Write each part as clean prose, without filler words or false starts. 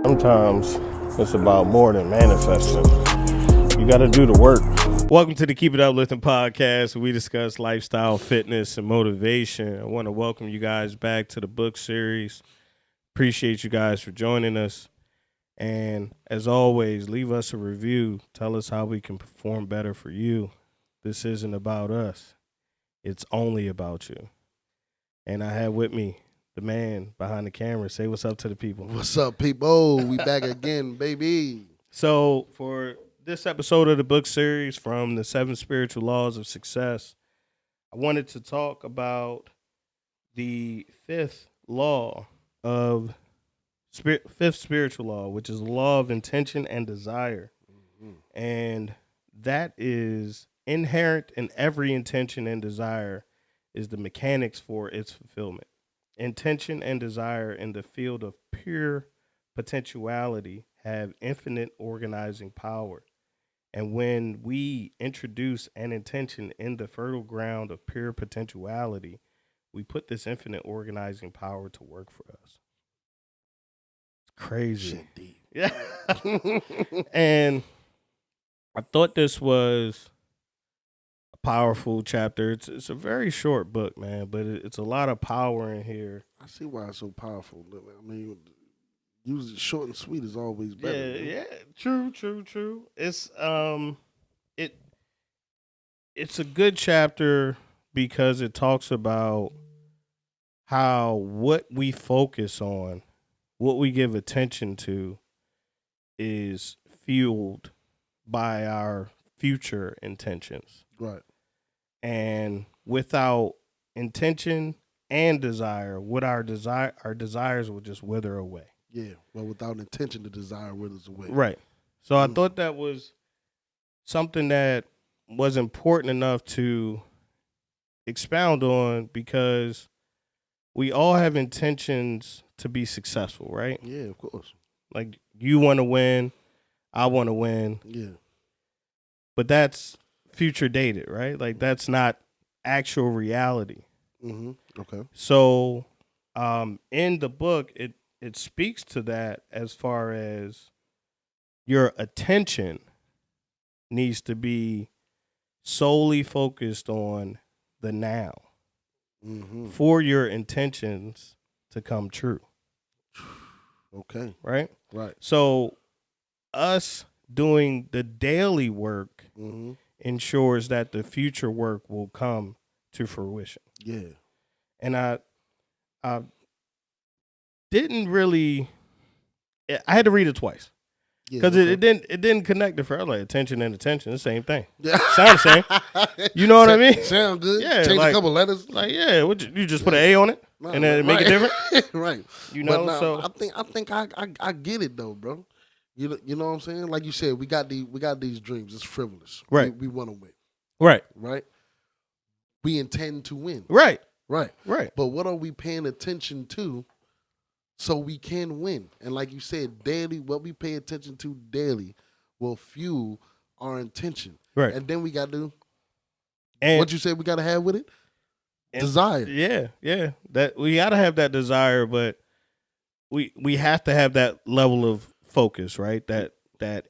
Sometimes it's about more than manifesting. You got to do the work. Welcome to the Keep It Uplifting podcast, where we discuss lifestyle, fitness, and motivation. I want to welcome you guys back to the book series. Appreciate you guys for joining us. And as always, leave us a review. Tell us how we can perform better for you. This isn't about us. It's only about you. And I have with me the man behind the camera. Say what's up to the people. What's up, people? We back again, baby. So for this episode of the book series from the 7 Spiritual Laws of Success, I wanted to talk about the fifth spiritual law, which is the law of intention and desire. Mm-hmm. And that is inherent in every intention and desire is the mechanics for its fulfillment. Intention and desire in the field of pure potentiality have infinite organizing power. And when we introduce an intention in the fertile ground of pure potentiality, we put this infinite organizing power to work for us. It's crazy. Shit deep. Yeah. And I thought this was a powerful chapter. It's a very short book, man, but it's a lot of power in here. I see why it's so powerful. I mean, usually short and sweet is always better. Yeah. True. It's it's a good chapter because it talks about how what we focus on, what we give attention to, is fueled by our future intentions. Right. And without intention and desire, our desires will just wither away. Yeah. Well, without intention, the desire withers away. Right. So I thought that was something that was important enough to expound on because we all have intentions to be successful, right? Yeah, of course. Like you want to win, I want to win. Yeah. But that's future dated, right? Like that's not actual reality. Mm-hmm. Okay. So in the book, it speaks to that as far as your attention needs to be solely focused on the now for your intentions to come true. Okay. Right? Right. So us doing the daily work ensures that the future work will come to fruition. Yeah. And I didn't really. I had to read it twice because it didn't connect at first. I was like attention and attention, the same thing. Yeah. Sound the same. You know what I mean? Sound good. Yeah. Change like, a couple letters. Like you just put an A on it and then make it different. Right. You know. But so I think I get it though, bro. You know what I'm saying? Like you said, we got these dreams. It's frivolous. Right. We want to win. Right. Right. We intend to win. Right. Right. Right. But what are we paying attention to so we can win? And like you said, daily, what we pay attention to daily will fuel our intention. Right. And then we got to do what you said we got to have with it? Desire. Yeah. That we got to have that desire, but we have to have that level of focus, right? That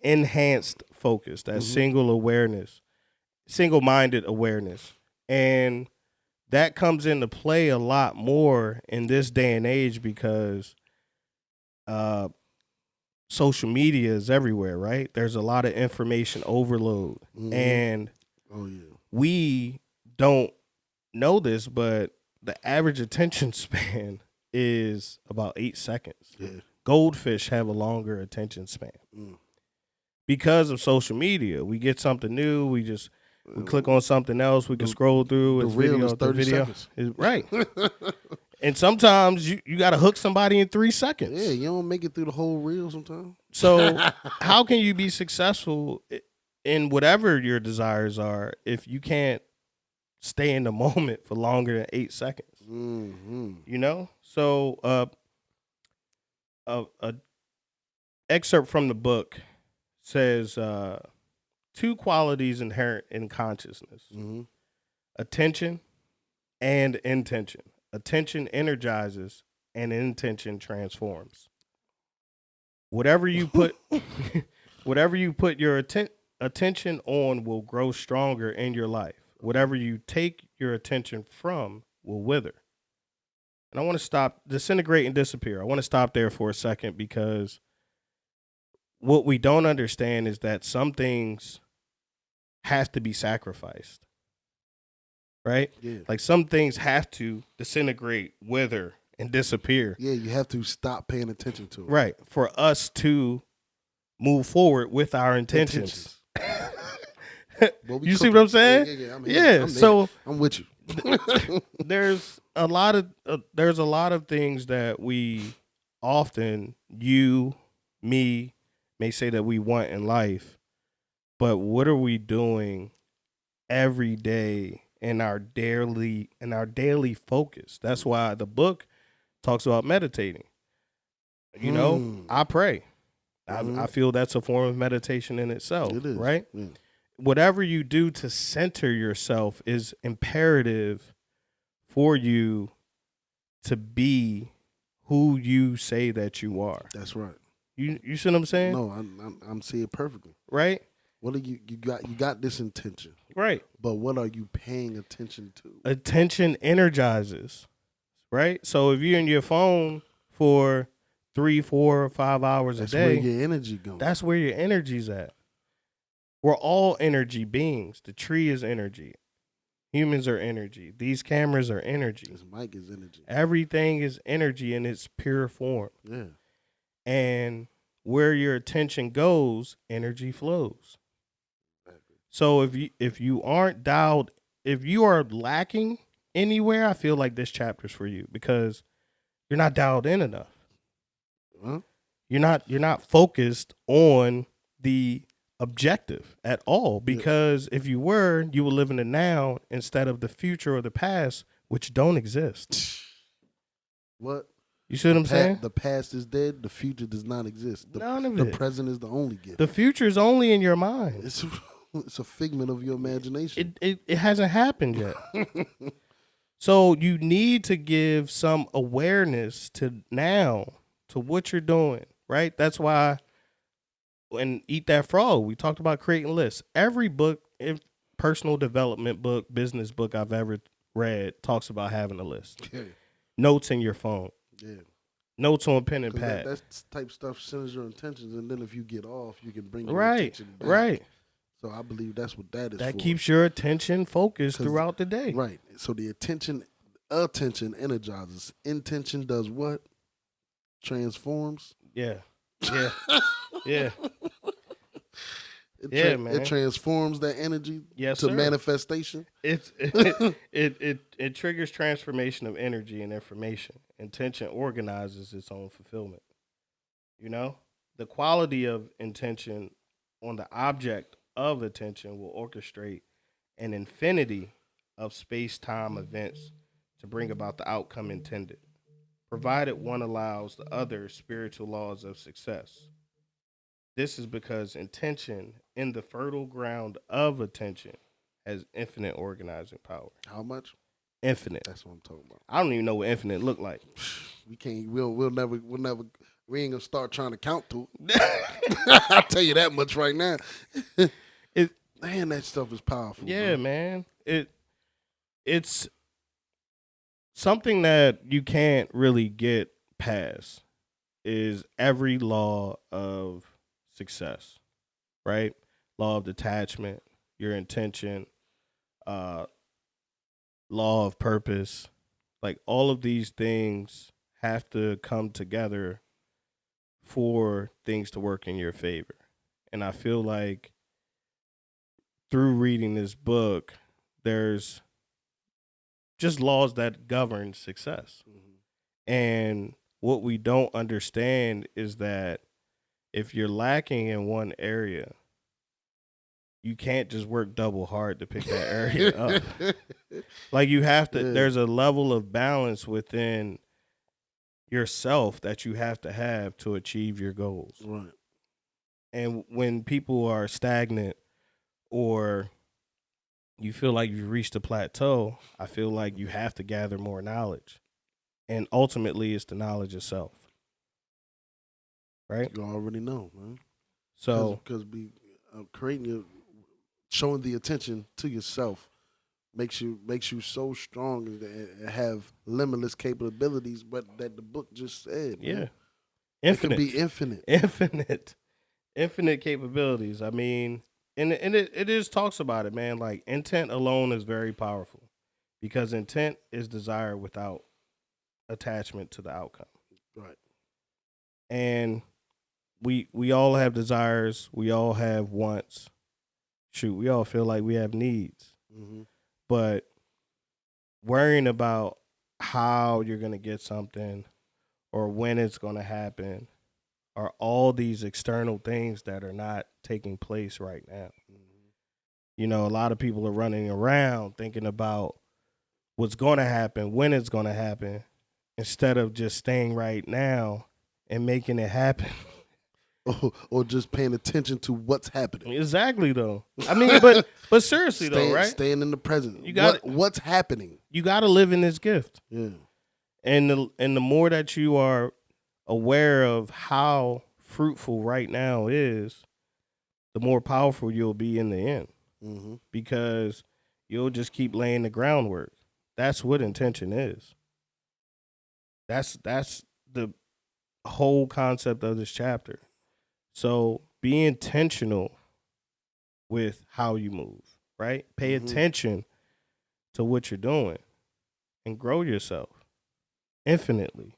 enhanced focus, that single-minded awareness. And that comes into play a lot more in this day and age because social media is everywhere, right? There's a lot of information overload. And we don't know this, but the average attention span is about 8 seconds. Yeah. Goldfish have a longer attention span because of social media. We get something new, we click on something else, we can scroll through. The reel is 30 seconds. Right. And sometimes you got to hook somebody in 3 seconds. Yeah, you don't make it through the whole reel sometimes. So how can you be successful in whatever your desires are if you can't stay in the moment for longer than 8 seconds? You know? So a excerpt from the book says 2 qualities inherent in consciousness: attention and intention. Attention energizes and intention transforms. Whatever you put, whatever you put your attention on will grow stronger in your life. Whatever you take your attention from will wither. And I want to stop, disintegrate and disappear. I want to stop there for a second because what we don't understand is that some things have to be sacrificed, right? Yeah. Like some things have to disintegrate, wither, and disappear. Yeah, you have to stop paying attention to it. Right. For us to move forward with our intentions. You see what I'm saying? Yeah. Yeah. So I'm with you. there's a lot of things that we often, you, me, may say that we want in life, but what are we doing every day in our daily focus? That's why the book talks about meditating. You know, I pray. I feel that's a form of meditation in itself. It is. Right? Yeah. Whatever you do to center yourself is imperative for you to be who you say that you are. That's right. You see what I'm saying? No, I'm seeing it perfectly. Right? What are you got this intention. Right. But what are you paying attention to? Attention energizes. Right? So if you're in your phone for 3, 4, 5 hours That's a day, where your energy goes. that's where your energy's at. We're all energy beings. The tree is energy. Humans are energy. These cameras are energy. This mic is energy. Everything is energy in its pure form. Yeah. And where your attention goes, energy flows. So if you aren't dialed, if you are lacking anywhere, I feel like this chapter's for you because you're not dialed in enough. Huh? You're not focused on the objective at all, because if you were, you would live in the now instead of the future or the past, which don't exist. What? You see what I'm saying? The past is dead. The future does not exist. None of the it. present is the only gift. The future is only in your mind. It's a figment of your imagination. It hasn't happened yet. So you need to give some awareness to now, to what you're doing, right? That's why when Eat That Frog, we talked about creating lists. Every book, personal development book, business book I've ever read talks about having a list. Yeah. Notes in your phone. Yeah. Notes on pen and pad. That type of stuff centers your intentions, and then if you get off, you can bring your Right, attention back. right. So I believe that's what that is That for. keeps your attention focused throughout the day. Right. So the attention energizes. Intention does what? Transforms. Yeah. Yeah. Yeah. Man. It transforms that energy to sir. manifestation. It triggers transformation of energy and information. Intention organizes its own fulfillment. You know, the quality of intention on the object of attention will orchestrate an infinity of space-time events to bring about the outcome intended, provided one allows the other spiritual laws of success. This is because intention in the fertile ground of attention has infinite organizing power. How much? Infinite. That's what I'm talking about. I don't even know what infinite look like. We can't. We'll never. We ain't gonna start trying to count to it. I'll tell you that much right now. Man, that stuff is powerful. Yeah, man. It's something that you can't really get past. Is every law of success, right? Law of detachment, your intention, law of purpose. Like all of these things have to come together for things to work in your favor. And I feel like through reading this book, there's just laws that govern success. Mm-hmm. And what we don't understand is that if you're lacking in one area, you can't just work double hard to pick that area up. Like you have to, there's a level of balance within yourself that you have to achieve your goals. Right. And when people are stagnant or you feel like you've reached a plateau, I feel like you have to gather more knowledge. And ultimately, it's the knowledge itself. right? You already know, man. So because showing the attention to yourself makes you so strong and have limitless capabilities. But that the book just said, yeah, man, infinite, it can be infinite. infinite capabilities. I mean, and it is talks about it, man. Like intent alone is very powerful because intent is desire without attachment to the outcome. Right. And we all have desires. We all have wants. Shoot, we all feel like we have needs. Mm-hmm. But worrying about how you're going to get something or when it's going to happen are all these external things that are not taking place right now. Mm-hmm. You know, a lot of people are running around thinking about what's going to happen, when it's going to happen, instead of just staying right now and making it happen. Or just paying attention to what's happening. Exactly, though. I mean, but seriously, though, right? Staying in the present. You got what's happening. You got to live in this gift. Yeah. And the more that you are aware of how fruitful right now is, the more powerful you'll be in the end. Mm-hmm. Because you'll just keep laying the groundwork. That's what intention is. That's the whole concept of this chapter. So be intentional with how you move, right? Pay attention to what you're doing and grow yourself infinitely.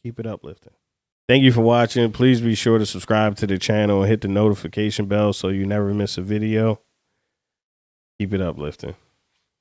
Keep it uplifting. Thank you for watching. Please be sure to subscribe to the channel and hit the notification bell so you never miss a video. Keep it uplifting.